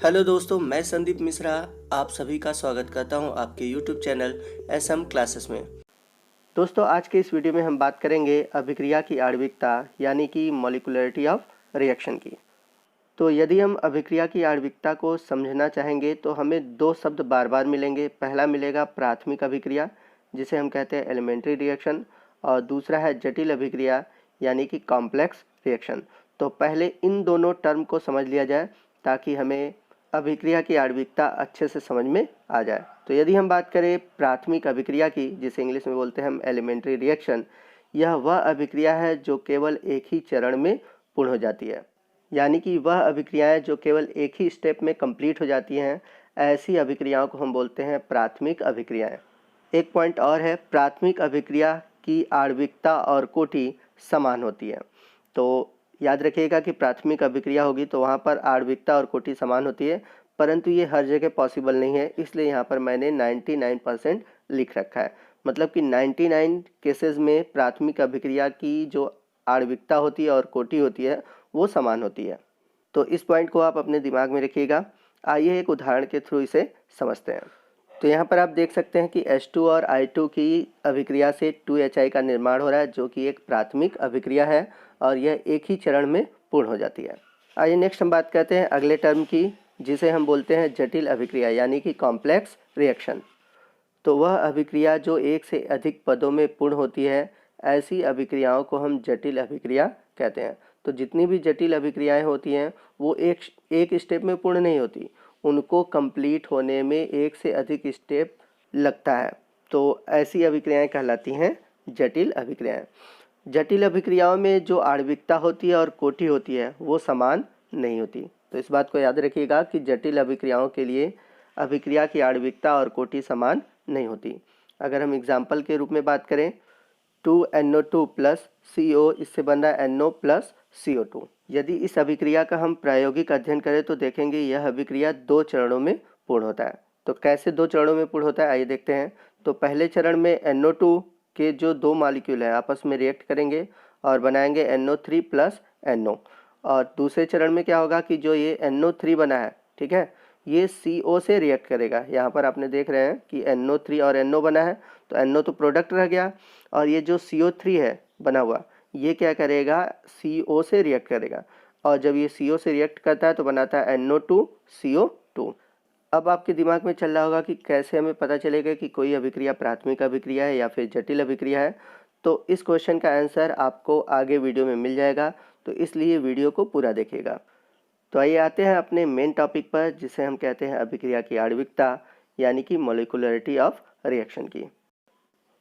Hello दोस्तों, मैं संदीप मिश्रा आप सभी का स्वागत करता हूं आपके यूट्यूब चैनल एसएम क्लासेस में। दोस्तों, आज के इस वीडियो में हम बात करेंगे अभिक्रिया की आणविकता यानी कि मॉलिक्यूलरिटी ऑफ रिएक्शन की। तो यदि हम अभिक्रिया की आणविकता को समझना चाहेंगे तो हमें दो शब्द बार बार मिलेंगे। पहला मिलेगा प्राथमिक अभिक्रिया, जिसे हम कहते हैं एलिमेंट्री रिएक्शन, और दूसरा है जटिल अभिक्रिया यानी कि कॉम्प्लेक्स रिएक्शन। तो पहले इन दोनों टर्म को समझ लिया जाए ताकि हमें अभिक्रिया की आणविकता अच्छे से समझ में आ जाए। तो यदि हम बात करें प्राथमिक अभिक्रिया की, जिसे इंग्लिश में बोलते हैं हम एलिमेंट्री रिएक्शन, यह वह अभिक्रिया है जो केवल एक ही चरण में पूर्ण हो जाती है, यानी कि वह अभिक्रियाएं जो केवल एक ही स्टेप में कंप्लीट हो जाती हैं, ऐसी अभिक्रियाओं को हम बोलते हैं प्राथमिक अभिक्रियाएं। एक पॉइंट और है, प्राथमिक अभिक्रिया की आणविकता और कोटि समान होती है। तो याद रखिएगा कि प्राथमिक अभिक्रिया होगी तो वहाँ पर आणविकता और कोटि समान होती है, परंतु ये हर जगह पॉसिबल नहीं है, इसलिए यहाँ पर मैंने 99% लिख रखा है। मतलब कि 99 केसेस में प्राथमिक अभिक्रिया की जो आणविकता होती है और कोटि होती है वो समान होती है। तो इस पॉइंट को आप अपने दिमाग में रखिएगा। आइए एक उदाहरण के थ्रू इसे समझते हैं। तो यहाँ पर आप देख सकते हैं कि H2 और I2 की अभिक्रिया से 2HI का निर्माण हो रहा है, जो कि एक प्राथमिक अभिक्रिया है और यह एक ही चरण में पूर्ण हो जाती है। आइए नेक्स्ट हम बात करते हैं अगले टर्म की, जिसे हम बोलते हैं जटिल अभिक्रिया यानी कि कॉम्प्लेक्स रिएक्शन। तो वह अभिक्रिया जो एक से अधिक पदों में पूर्ण होती है, ऐसी अभिक्रियाओं को हम जटिल अभिक्रिया कहते हैं। तो जितनी भी जटिल अभिक्रियाएं होती हैं वो एक स्टेप में पूर्ण नहीं होती, उनको कंप्लीट होने में एक से अधिक स्टेप लगता है। तो ऐसी अभिक्रियाएं कहलाती हैं जटिल अभिक्रियाएं। जटिल अभिक्रियाओं में जो आणविकता होती है और कोटि होती है वो समान नहीं होती। तो इस बात को याद रखिएगा कि जटिल अभिक्रियाओं के लिए अभिक्रिया की आणविकता और कोटि समान नहीं होती। अगर हम एग्जाम्पल के रूप में बात करें, 2NO2 प्लस CO, इससे बन रहा है NO प्लस CO2। यदि इस अभिक्रिया का हम प्रायोगिक अध्ययन करें तो देखेंगे यह अभिक्रिया दो चरणों में पूर्ण होता है। तो कैसे दो चरणों में पूर्ण होता है, आइए देखते हैं। तो पहले चरण में NO2 के जो दो मॉलिक्यूल हैं आपस में रिएक्ट करेंगे और बनाएंगे NO3 प्लस NO। और दूसरे चरण में क्या होगा कि जो ये NO3 बना है, ठीक है, ये CO से रिएक्ट करेगा। यहाँ पर आपने देख रहे हैं कि NO3 और NO बना है, तो NO तो प्रोडक्ट रह गया और ये जो CO3 है बना हुआ, ये क्या करेगा, CO से रिएक्ट करेगा। और जब ये CO से रिएक्ट करता है तो बनाता है NO2 CO2। अब आपके दिमाग में चल रहा होगा कि कैसे हमें पता चलेगा कि कोई अभिक्रिया प्राथमिक अभिक्रिया है या फिर जटिल अभिक्रिया है। तो इस क्वेश्चन का आंसर आपको आगे वीडियो में मिल जाएगा, तो इसलिए वीडियो को पूरा देखिएगा। तो आइए आते हैं अपने मेन टॉपिक पर, जिसे हम कहते हैं अभिक्रिया की आणविकता यानी कि मॉलिक्यूलरिटी ऑफ रिएक्शन की।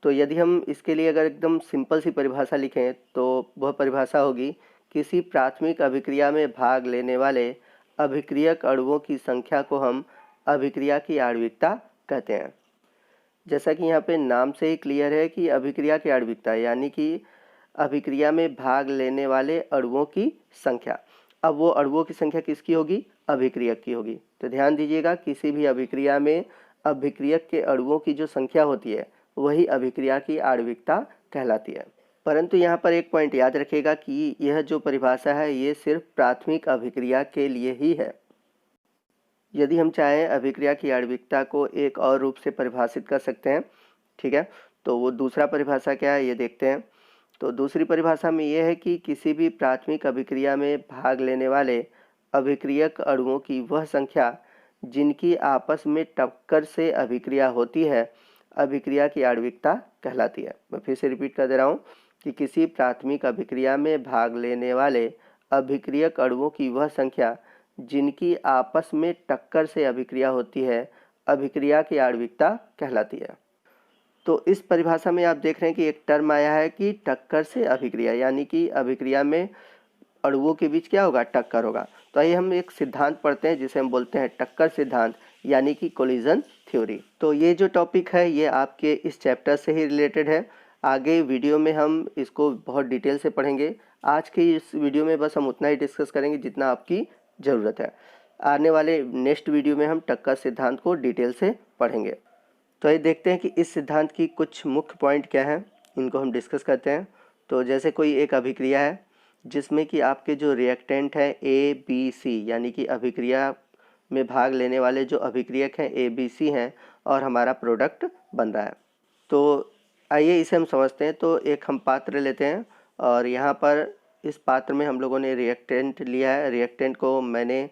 तो यदि हम इसके लिए अगर एकदम सिंपल सी परिभाषा लिखें तो वह परिभाषा होगी, किसी प्राथमिक अभिक्रिया में भाग लेने वाले अभिक्रियक अणुओं की संख्या को हम अभिक्रिया की आणविकता कहते हैं। जैसा कि यहाँ पे नाम से ही क्लियर है कि अभिक्रिया की आणविकता यानी कि अभिक्रिया में भाग लेने वाले अणुओं की संख्या। अब वो अणुओं की संख्या किसकी होगी, अभिक्रियक की होगी। तो ध्यान दीजिएगा, किसी भी अभिक्रिया में अभिक्रियक के अणुओं की जो संख्या होती है वही अभिक्रिया की आणविकता कहलाती है। परंतु यहाँ पर एक पॉइंट याद रखिएगा कि यह जो परिभाषा है ये सिर्फ प्राथमिक अभिक्रिया के लिए ही है। यदि हम चाहें अभिक्रिया की आणविकता को एक और रूप से परिभाषित कर सकते हैं, ठीक है। तो वो दूसरा परिभाषा क्या है ये देखते हैं। तो दूसरी परिभाषा में ये है कि किसी भी प्राथमिक अभिक्रिया में भाग लेने वाले अभिक्रियक अणुओं की वह संख्या जिनकी आपस में टक्कर से अभिक्रिया होती है, अभिक्रिया की आणविकता कहलाती है। मैं फिर से रिपीट कर दे रहा हूँ कि किसी प्राथमिक अभिक्रिया में भाग लेने वाले अभिक्रियक अणुओं की वह संख्या जिनकी आपस में टक्कर से अभिक्रिया होती है, अभिक्रिया की आणविकता कहलाती है। तो इस परिभाषा में आप देख रहे हैं कि एक टर्म आया है कि टक्कर से अभिक्रिया, यानी कि अभिक्रिया में अणुओं के बीच क्या होगा, टक्कर होगा। तो आइए हम एक सिद्धांत पढ़ते हैं जिसे हम बोलते हैं टक्कर सिद्धांत यानी कि कोलिजन थ्योरी। तो ये जो टॉपिक है ये आपके इस चैप्टर से ही रिलेटेड है। आगे वीडियो में हम इसको बहुत डिटेल से पढ़ेंगे। आज की इस वीडियो में बस हम उतना ही डिस्कस करेंगे जितना आपकी ज़रूरत है। आने वाले नेक्स्ट वीडियो में हम टक्कर सिद्धांत को डिटेल से पढ़ेंगे। तो आइए देखते हैं कि इस सिद्धांत की कुछ मुख्य पॉइंट क्या हैं, इनको हम डिस्कस करते हैं। तो जैसे कोई एक अभिक्रिया है जिसमें कि आपके जो रिएक्टेंट है A B C, यानी कि अभिक्रिया में भाग लेने वाले जो अभिक्रियक हैं ABC हैं और हमारा प्रोडक्ट बन रहा है। तो आइए इसे हम समझते हैं। तो एक हम पात्र लेते हैं और यहाँ पर इस पात्र में हम लोगों ने रिएक्टेंट लिया है। रिएक्टेंट को मैंने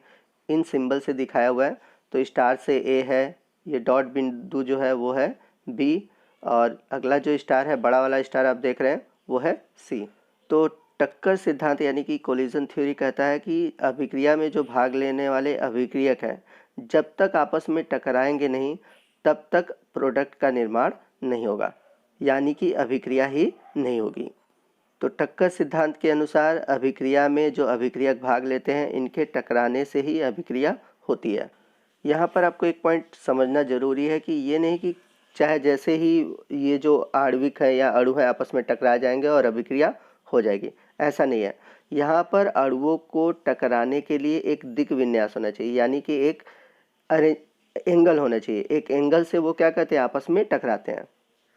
इन सिंबल से दिखाया हुआ है। तो स्टार से A है, ये डॉट बिंदु जो है वो है B, और अगला जो स्टार है, बड़ा वाला स्टार आप देख रहे हैं, वो है C। तो टक्कर सिद्धांत यानी कि कोलिजन थ्योरी कहता है कि अभिक्रिया में जो भाग लेने वाले अभिक्रियक हैं, जब तक आपस में टकराएंगे नहीं तब तक प्रोडक्ट का निर्माण नहीं होगा, यानी कि अभिक्रिया ही नहीं होगी। तो टक्कर सिद्धांत के अनुसार अभिक्रिया में जो अभिक्रियक भाग लेते हैं, इनके टकराने से ही अभिक्रिया होती है। यहाँ पर आपको एक पॉइंट समझना ज़रूरी है कि ये नहीं कि चाहे जैसे ही ये जो आणविक है या अणु है आपस में टकरा जाएंगे और अभिक्रिया हो जाएगी, ऐसा नहीं है। यहाँ पर अणुओं को टकराने के लिए एक दिक् विन्यास होना चाहिए, यानी कि एक एंगल होना चाहिए। एक एंगल से वो क्या करते हैं, आपस में टकराते हैं,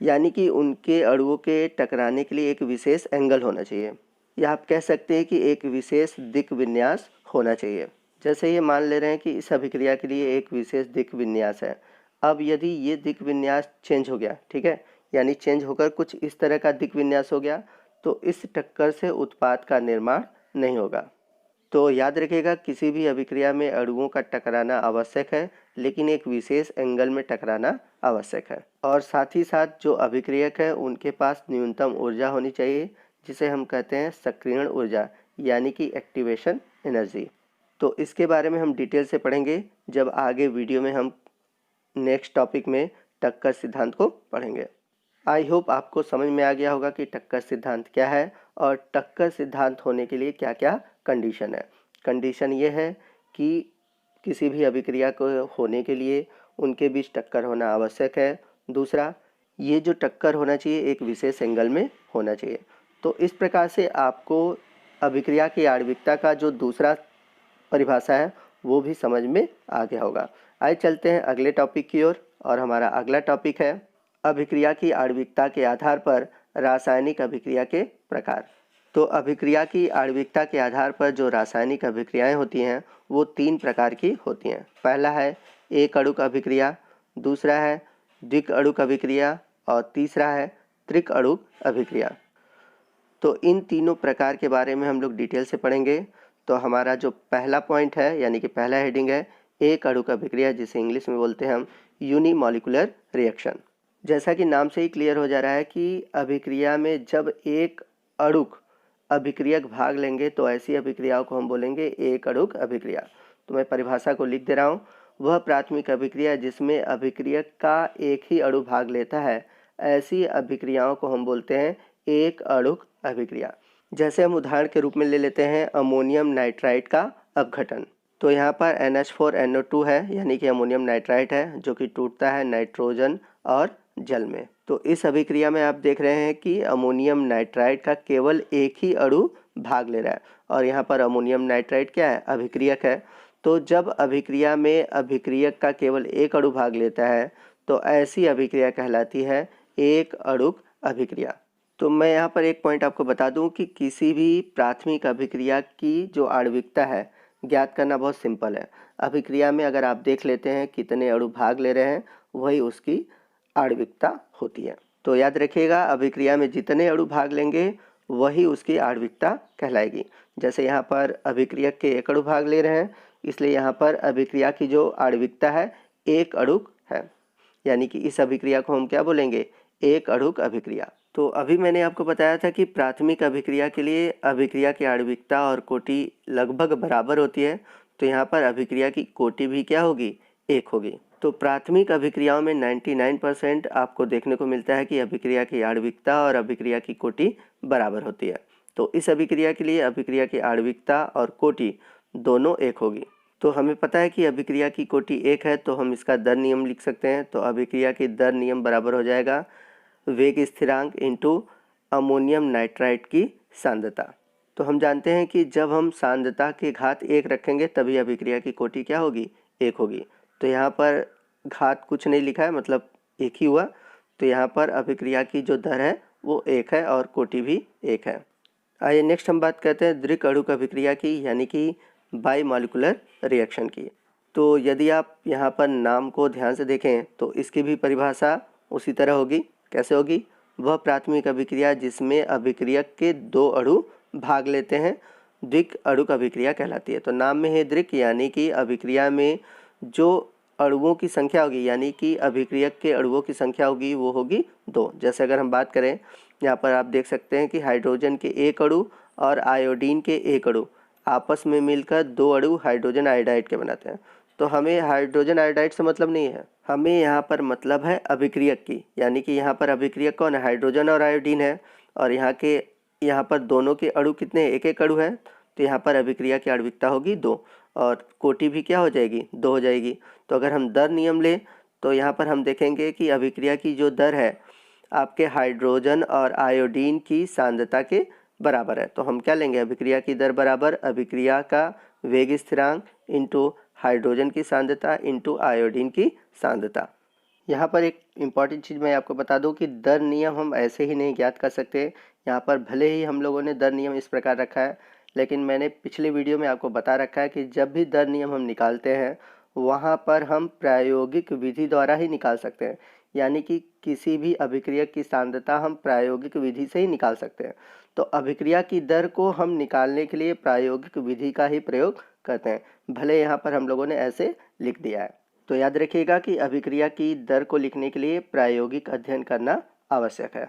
यानी कि उनके अणुओं के टकराने के लिए एक विशेष एंगल होना चाहिए, या आप कह सकते हैं कि एक विशेष दिक् विन्यास होना चाहिए। जैसे ये मान ले रहे हैं कि इस अभिक्रिया के लिए एक विशेष दिक् विन्यास है। अब यदि ये दिक् विन्यास चेंज हो गया, ठीक है, यानी चेंज होकर कुछ इस तरह का दिक् विन्यास हो गया, तो इस टक्कर से उत्पाद का निर्माण नहीं होगा। तो याद रखिएगा, किसी भी अभिक्रिया में अणुओं का टकराना आवश्यक है, लेकिन एक विशेष एंगल में टकराना आवश्यक है। और साथ ही साथ जो अभिक्रियक है उनके पास न्यूनतम ऊर्जा होनी चाहिए, जिसे हम कहते हैं सक्रियण ऊर्जा, यानी कि एक्टिवेशन एनर्जी। तो इसके बारे में हम डिटेल से पढ़ेंगे जब आगे वीडियो में हम नेक्स्ट टॉपिक में टक्कर सिद्धांत को पढ़ेंगे। आई होप आपको समझ में आ गया होगा कि टक्कर सिद्धांत क्या है और टक्कर सिद्धांत होने के लिए क्या क्या कंडीशन है। कंडीशन ये है कि किसी भी अभिक्रिया को होने के लिए उनके बीच टक्कर होना आवश्यक है। दूसरा, ये जो टक्कर होना चाहिए एक विशेष एंगल में होना चाहिए। तो इस प्रकार से आपको अभिक्रिया की आणविकता का जो दूसरा परिभाषा है वो भी समझ में आ गया होगा। आइए चलते हैं अगले टॉपिक की ओर, और हमारा अगला टॉपिक है अभिक्रिया की आणविकता के आधार पर रासायनिक अभिक्रिया के प्रकार। तो अभिक्रिया की आणविकता के आधार पर जो रासायनिक अभिक्रियाएं होती हैं वो 3 प्रकार की होती हैं। पहला है एक अणुक अभिक्रिया, दूसरा है द्विक अणुक अभिक्रिया और तीसरा है त्रिक अणुक अभिक्रिया। तो इन तीनों प्रकार के बारे में हम लोग डिटेल से पढ़ेंगे। तो हमारा जो पहला पॉइंट है, यानी कि पहला हेडिंग है एक अणुक अभिक्रिया, जिसे इंग्लिश में बोलते हैं हम यूनिमॉलिक्यूलर रिएक्शन। जैसा कि नाम से ही क्लियर हो जा रहा है कि अभिक्रिया में जब एक अणुक अभिक्रियक भाग लेंगे तो ऐसी अभिक्रियाओं को हम बोलेंगे एक अणुक अभिक्रिया। तो मैं परिभाषा को लिख दे रहा हूँ। वह प्राथमिक अभिक्रिया जिसमें अभिक्रियक का एक ही अणु भाग लेता है, ऐसी अभिक्रियाओं को हम बोलते हैं एक अणुक अभिक्रिया। जैसे हम उदाहरण के रूप में ले लेते हैं अमोनियम नाइट्राइड का अपघटन। तो यहाँ पर NH4NO2 है, यानी कि अमोनियम नाइट्राइड है, जो कि टूटता है नाइट्रोजन और जल में। तो इस अभिक्रिया में आप देख रहे हैं कि अमोनियम नाइट्राइड का केवल एक ही अणु भाग ले रहा है, और यहाँ पर अमोनियम नाइट्राइड क्या है, अभिक्रियक है। तो जब अभिक्रिया में अभिक्रियक का केवल एक अणु भाग लेता है तो ऐसी अभिक्रिया कहलाती है एक अणुक अभिक्रिया। तो मैं यहाँ पर एक पॉइंट आपको बता दूं कि किसी भी प्राथमिक अभिक्रिया की जो आणविकता है ज्ञात करना बहुत सिंपल है। अभिक्रिया में अगर आप देख लेते हैं कितने अणु भाग ले रहे हैं, वही उसकी आणविकता होती है। तो याद रखिएगा, अभिक्रिया में जितने अणु भाग लेंगे वही उसकी आणविकता कहलाएगी। जैसे यहाँ पर अभिक्रियक के एक अणु भाग ले रहे हैं, इसलिए यहाँ पर अभिक्रिया की जो आणविकता है एक अणुक है, यानी कि इस अभिक्रिया को हम क्या बोलेंगे, एक अणुक अभिक्रिया। तो अभी मैंने आपको बताया था कि प्राथमिक अभिक्रिया के लिए अभिक्रिया की आणविकता और कोटि लगभग बराबर होती है। तो यहाँ पर अभिक्रिया की कोटि भी क्या होगी, एक होगी। तो प्राथमिक अभिक्रियाओं में 99% आपको देखने को मिलता है कि अभिक्रिया की आणविकता और अभिक्रिया की कोटि बराबर होती है। तो इस अभिक्रिया के लिए अभिक्रिया की आणविकता और कोटि दोनों एक होगी। तो हमें पता है कि अभिक्रिया की कोटि एक है, तो हम इसका दर नियम लिख सकते हैं। तो अभिक्रिया की दर नियम बराबर हो जाएगा वेग स्थिरांक इंटू अमोनियम नाइट्राइड की सांद्रता। तो हम जानते हैं कि जब हम सांद्रता के घात 1 रखेंगे तभी अभिक्रिया की कोटि क्या होगी, 1 होगी। तो यहाँ पर घात कुछ नहीं लिखा है, मतलब एक ही हुआ। तो यहाँ पर अभिक्रिया की जो दर है वो 1 है और कोटि भी 1 है। आइए नेक्स्ट हम बात करते हैं द्विक अणुक अभिक्रिया की, यानी कि बाई मॉलिक्यूलर रिएक्शन की। तो यदि आप यहाँ पर नाम को ध्यान से देखें तो इसकी भी परिभाषा उसी तरह होगी। कैसे होगी? वह प्राथमिक अभिक्रिया जिसमें अभिक्रियक के 2 अणु भाग लेते हैं द्विक अणुक अभिक्रिया कहलाती है। तो नाम में है द्विक, यानी कि अभिक्रिया में जो अणुओं की संख्या होगी, यानी कि अभिक्रियक के अणुओं की संख्या होगी वो होगी 2। जैसे अगर हम बात करें, यहाँ पर आप देख सकते हैं कि हाइड्रोजन के 1 अणु और आयोडीन के 1 अणु आपस में मिलकर 2 अणु हाइड्रोजन आयोडाइड के बनाते हैं। तो हमें हाइड्रोजन आयोडाइड से मतलब नहीं है, हमें यहाँ पर मतलब है अभिक्रियक की, यानी कि यहाँ पर अभिक्रियक कौन है? हाइड्रोजन और आयोडीन है। और यहाँ पर दोनों के अणु कितने? 1-1 अणु है। तो यहाँ पर अभिक्रिया की आणविकता होगी 2 और कोटि भी क्या हो जाएगी? 2 हो जाएगी। तो अगर हम दर नियम लें तो यहाँ पर हम देखेंगे कि अभिक्रिया की जो दर है आपके हाइड्रोजन और आयोडीन की सांद्रता के बराबर है। तो हम क्या लेंगे? अभिक्रिया की दर बराबर अभिक्रिया का वेग स्थिरांक इंटू हाइड्रोजन की सांद्रता इंटू आयोडीन की सांद्रता। यहाँ पर एक इम्पॉर्टेंट चीज़ मैं आपको बता दूँ कि दर नियम हम ऐसे ही नहीं ज्ञात कर सकते। यहाँ पर भले ही हम लोगों ने दर नियम इस प्रकार रखा है, लेकिन मैंने पिछले वीडियो में आपको बता रखा है कि जब भी दर नियम हम निकालते हैं वहाँ पर हम प्रायोगिक विधि द्वारा ही निकाल सकते हैं, यानी कि किसी भी अभिक्रियक की सांद्रता हम प्रायोगिक विधि से ही निकाल सकते हैं। तो अभिक्रिया की दर को हम निकालने के लिए प्रायोगिक विधि का ही प्रयोग करते हैं, भले यहाँ पर हम लोगों ने ऐसे लिख दिया है। तो याद रखिएगा कि अभिक्रिया की दर को लिखने के लिए प्रायोगिक अध्ययन करना आवश्यक है।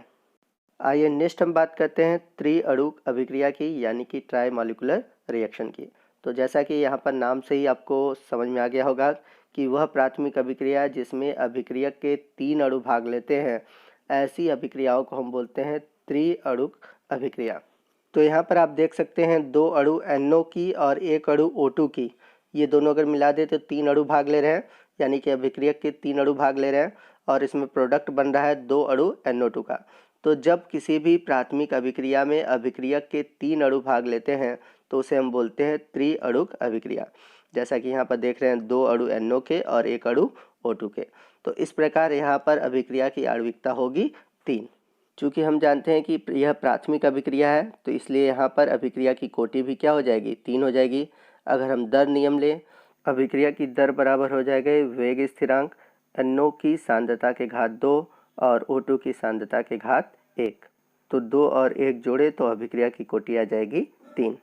आइए नेक्स्ट हम बात करते हैं त्रिअणुक अभिक्रिया की, यानी कि ट्राई मॉलिक्यूलर रिएक्शन की। तो जैसा कि यहाँ पर नाम से ही आपको समझ में आ गया होगा कि वह प्राथमिक अभिक्रिया जिसमें अभिक्रियक के 3 अणु भाग लेते हैं, ऐसी अभिक्रियाओं को हम बोलते हैं त्रिअणुक अभिक्रिया। तो यहाँ पर आप देख सकते हैं 2 अणु NO की और 1 अणु O2 की, ये दोनों अगर मिला दे तो 3 अणु भाग ले रहे हैं, यानी कि अभिक्रियक के 3 अणु भाग ले रहे हैं और इसमें प्रोडक्ट बन रहा है 2 अणु NO2 का। तो जब किसी भी प्राथमिक अभिक्रिया में अभिक्रियक के 3 अणु भाग लेते हैं तो उसे हम बोलते हैं त्रिअणुक अभिक्रिया। जैसा कि यहाँ पर देख रहे हैं 2 अणु NO के और 1 अणु O2 के। तो इस प्रकार यहाँ पर अभिक्रिया की आणविकता होगी 3। चूँकि हम जानते हैं कि यह प्राथमिक अभिक्रिया है तो इसलिए यहाँ पर अभिक्रिया की कोटि भी क्या हो जाएगी? 3 हो जाएगी। अगर हम दर नियम लें, अभिक्रिया की दर बराबर हो जाएगा वेग स्थिरांक NO की सांद्रता के घात 2 और O2 की सांद्रता के घात 1। तो 2 और 1 जोड़े तो अभिक्रिया की कोटि आ जाएगी 3।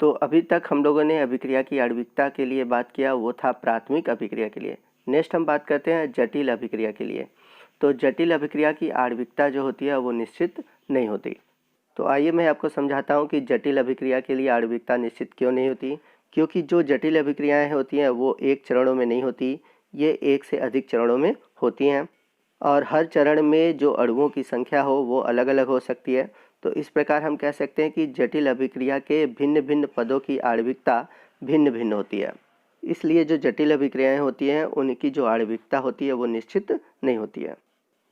तो अभी तक हम लोगों ने अभिक्रिया की आणविकता के लिए बात किया, वो था प्राथमिक अभिक्रिया के लिए। नेक्स्ट हम बात करते हैं जटिल अभिक्रिया के लिए। तो जटिल अभिक्रिया की आणविकता जो होती है वो निश्चित नहीं होती। तो आइए मैं आपको समझाता हूँ कि जटिल अभिक्रिया के लिए आणविकता निश्चित क्यों नहीं होती। क्योंकि जो जटिल अभिक्रियाएं होती हैं वो एक चरणों में नहीं होती, ये एक से अधिक चरणों में होती हैं और हर चरण में जो अणुओं की संख्या हो वो अलग अलग हो सकती है। तो इस प्रकार हम कह सकते हैं कि जटिल अभिक्रिया के भिन्न भिन्न पदों की आणविकता भिन्न भिन्न होती है। इसलिए जो जटिल अभिक्रियाएं होती हैं उनकी जो आणविकता होती है वो निश्चित नहीं होती है।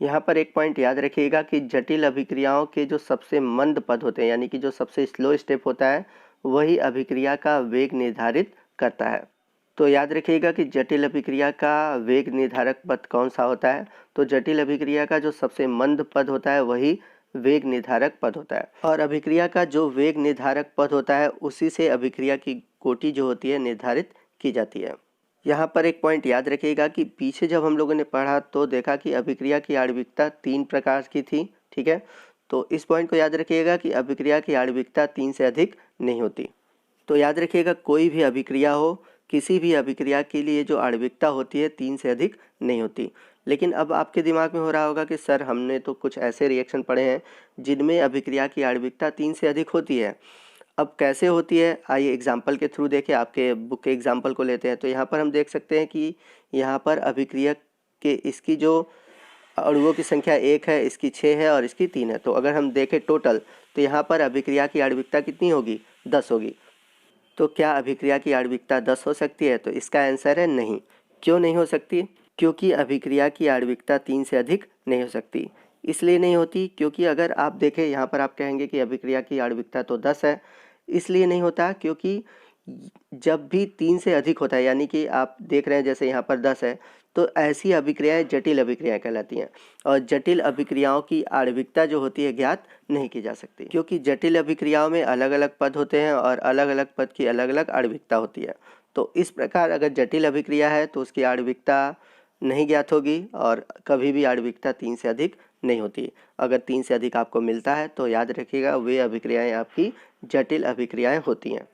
यहाँ पर एक पॉइंट याद रखिएगा कि जटिल अभिक्रियाओं के जो सबसे मंद पद होते हैं, यानी कि जो सबसे स्लो स्टेप होता है, वही अभिक्रिया का वेग निर्धारित करता है। तो याद रखिएगा कि जटिल अभिक्रिया का वेग निर्धारक पद कौन सा होता है? तो जटिल अभिक्रिया का जो सबसे मंद पद होता है वही वेग निर्धारक पद होता है और अभिक्रिया का जो वेग निर्धारक पद होता है उसी से अभिक्रिया की कोटि जो होती है निर्धारित की जाती है। यहाँ पर एक पॉइंट याद रखिएगा कि पीछे जब हम लोगों ने पढ़ा तो देखा कि अभिक्रिया की आणविकता 3 प्रकार की थी, ठीक है। तो इस पॉइंट को याद रखिएगा कि अभिक्रिया की आणविकता 3 से अधिक नहीं होती। तो याद रखिएगा कोई भी अभिक्रिया हो, किसी भी अभिक्रिया के लिए जो आणविकता होती है 3 से अधिक नहीं होती। लेकिन अब आपके दिमाग में हो रहा होगा कि सर हमने तो कुछ ऐसे रिएक्शन पढ़े हैं जिनमें अभिक्रिया की आणविकता 3 से अधिक होती है, अब कैसे होती है? आइए एग्जाम्पल के थ्रू देखें। आपके बुक के एग्जाम्पल को लेते हैं। तो यहाँ पर हम देख सकते हैं कि यहाँ पर अभिक्रिया के इसकी जो अणुओं की संख्या 1 है, इसकी 6 है और इसकी 3 है। तो अगर हम देखें टोटल तो यहाँ पर अभिक्रिया की आणविकता कितनी होगी? 10 होगी। तो क्या अभिक्रिया की आणविकता 10 हो सकती है? तो इसका आंसर है नहीं। क्यों नहीं हो सकती? क्योंकि अभिक्रिया की आणविकता 3 से अधिक नहीं हो सकती। इसलिए नहीं होती क्योंकि अगर आप देखें यहाँ पर आप कहेंगे कि अभिक्रिया की आणविकता तो 10 है, इसलिए नहीं होता क्योंकि जब भी 3 से अधिक होता है, यानी कि आप देख रहे हैं जैसे यहाँ पर 10 है, तो ऐसी अभिक्रियाएं जटिल अभिक्रियाएं कहलाती हैं। और जटिल अभिक्रियाओं की आणविकता जो होती है ज्ञात नहीं की जा सकती, क्योंकि जटिल अभिक्रियाओं में अलग अलग पद होते हैं और अलग अलग पद की अलग अलग आणविकता होती है। तो इस प्रकार अगर जटिल अभिक्रिया है तो उसकी आणविकता नहीं ज्ञात होगी और कभी भी आणविकता 3 से अधिक नहीं होती। अगर 3 से अधिक आपको मिलता है तो याद रखिएगा वे अभिक्रियाएं आपकी जटिल अभिक्रियाएं होती हैं।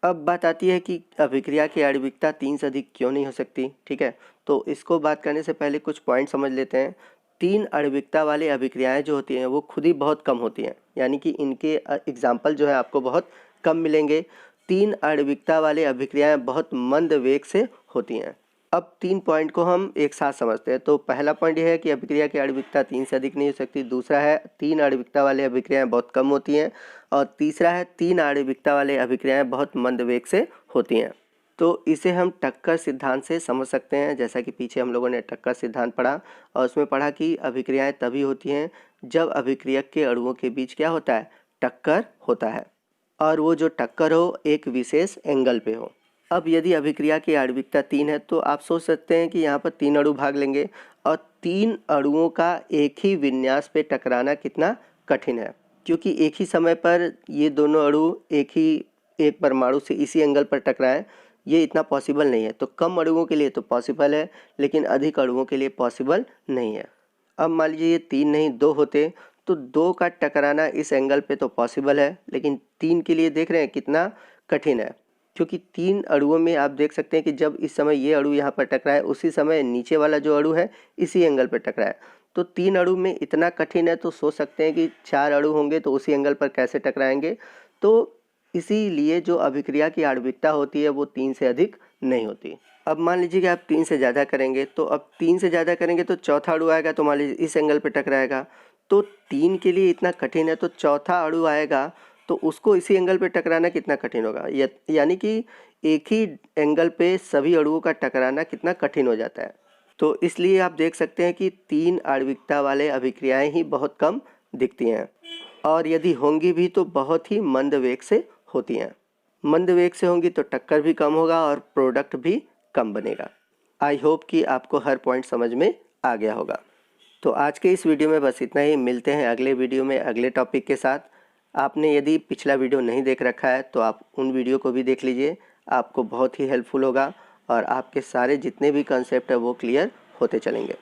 अब बात आती है कि अभिक्रिया की आणविकता 3 से अधिक क्यों नहीं हो सकती। ठीक है, तो इसको बात करने से पहले कुछ पॉइंट समझ लेते हैं। 3 आणविकता वाली अभिक्रियाएं जो होती हैं वो खुद ही बहुत कम होती हैं, यानी कि इनके एग्जाम्पल जो है आपको बहुत कम मिलेंगे। 3 आणविकता वाले अभिक्रियाएं बहुत मंद वेग से होती हैं। अब 3 पॉइंट को हम एक साथ समझते हैं। तो पहला पॉइंट यह है कि अभिक्रिया की आणविकता 3 से अधिक नहीं हो सकती। दूसरा है 3 आणविकता वाले अभिक्रियाएं बहुत कम होती हैं। और तीसरा है 3 आणविकता वाले अभिक्रियाएं बहुत मंद वेग से होती हैं। तो इसे हम टक्कर सिद्धांत से समझ सकते हैं। जैसा कि पीछे हम लोगों ने टक्कर सिद्धांत पढ़ा और उसमें पढ़ा कि अभिक्रियाएं तभी होती हैं जब अभिक्रियक के अणुओं के बीच क्या होता है, टक्कर होता है, और वो जो टक्कर हो एक विशेष एंगल पे हो। अब यदि अभिक्रिया की आणविकता 3 है तो आप सोच सकते हैं कि यहाँ पर 3 अणु भाग लेंगे और 3 अणुओं का एक ही विन्यास पे टकराना कितना कठिन है, क्योंकि एक ही समय पर ये दोनों अणु एक परमाणु से इसी एंगल पर टकराएं, ये इतना पॉसिबल नहीं है। तो कम अणुओं के लिए तो पॉसिबल है, लेकिन अधिक अणुओं के लिए पॉसिबल नहीं है। अब मान लीजिए ये 3 नहीं 2 होते तो 2 का टकराना इस एंगल पे तो पॉसिबल है, लेकिन 3 के लिए देख रहे हैं कितना कठिन है, क्योंकि 3 अणुओं में आप देख सकते हैं कि जब इस समय ये अणु यहाँ पर टकराए उसी समय नीचे वाला जो अणु है इसी एंगल पर टकराए। तो 3 अणु में इतना कठिन है तो सोच सकते हैं कि 4 अणु होंगे तो उसी एंगल पर कैसे टकराएंगे। तो इसीलिए जो अभिक्रिया की आणविकता होती है वो 3 से अधिक नहीं होती। अब मान लीजिए कि आप 3 से ज़्यादा करेंगे, तो अब 3 से ज़्यादा करेंगे तो चौथा अणु आएगा, तो मान लीजिए इस एंगल पर टकराएगा। तो 3 के लिए इतना कठिन है तो चौथा अणु आएगा तो उसको इसी एंगल पे टकराना कितना कठिन होगा, यानी कि एक ही एंगल पे सभी अणुओं का टकराना कितना कठिन हो जाता है। तो इसलिए आप देख सकते हैं कि 3 आणविकता वाले अभिक्रियाएं ही बहुत कम दिखती हैं, और यदि होंगी भी तो बहुत ही मंद वेग से होती हैं। मंद वेग से होंगी तो टक्कर भी कम होगा और प्रोडक्ट भी कम बनेगा। आई होप कि आपको हर पॉइंट समझ में आ गया होगा। तो आज के इस वीडियो में बस इतना ही। मिलते हैं अगले वीडियो में अगले टॉपिक के साथ। आपने यदि पिछला वीडियो नहीं देख रखा है तो आप उन वीडियो को भी देख लीजिए, आपको बहुत ही हेल्पफुल होगा और आपके सारे जितने भी कंसेप्ट है वो क्लियर होते चलेंगे।